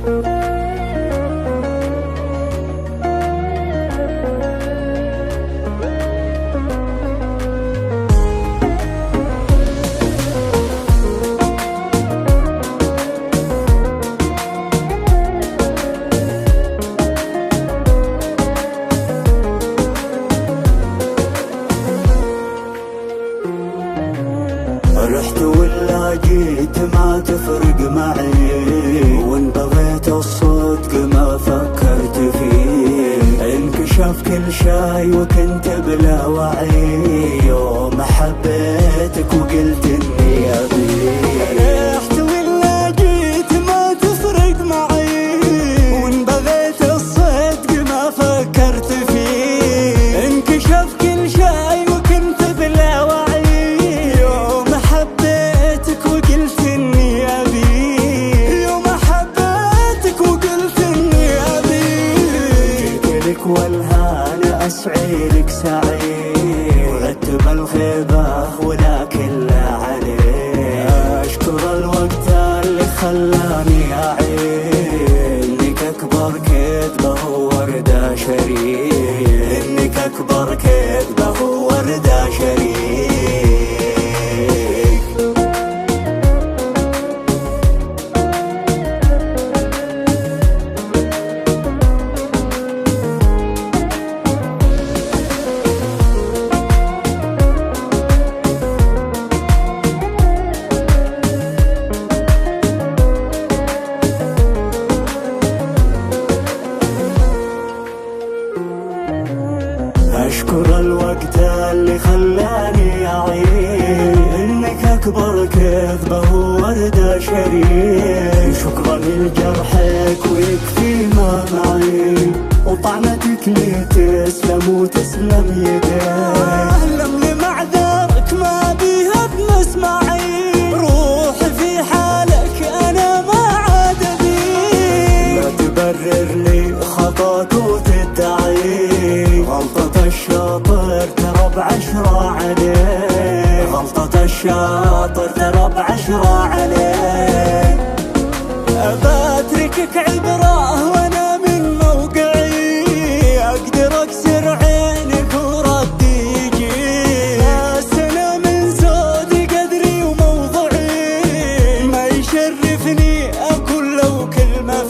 رحت ولا جيت ما تفرق معي، وان بغيت الصدق ما فكرت فيه. انكشف كل شي وكنت بلا وعي، يوم حبيتك وقلت اني ابيك. رحت ولا جيت ما تفرق معي، وان بغيت الصدق ما فكرت فيه. انكشف كل شي وكنت بلا وعي، والهانا اسعي لك سعي، ورتب الخيبه ولكن لا عليه. اشكر الوقت اللي خلاني اعين، انك اكبر كذبه وورده شريك، انك اكبر كذبه وورده شريك. أشكر الوقت اللي خلاني أعين، إنك أكبر كذبة ووردة شريك. شكرا لجرحك ويكفي ما معي، وطعنتك لي تسلم وتسلم يديك. أهلم لمعذرك ما بيها بمسمعي، روحي في حالك أنا ما عاد أبيك. لا تبرر لي خطاك وتدعي، غلطة الشاطر ترى بعشرة عليه، غلطة الشاطر ترى بعشرة عليه. أباتركك عبرة وأنا من موقعي، أقدر أكسر عينك وردي يجي. بس أنا من زودي قدري وموضوعي، ما يشرفني أقول لو كلمة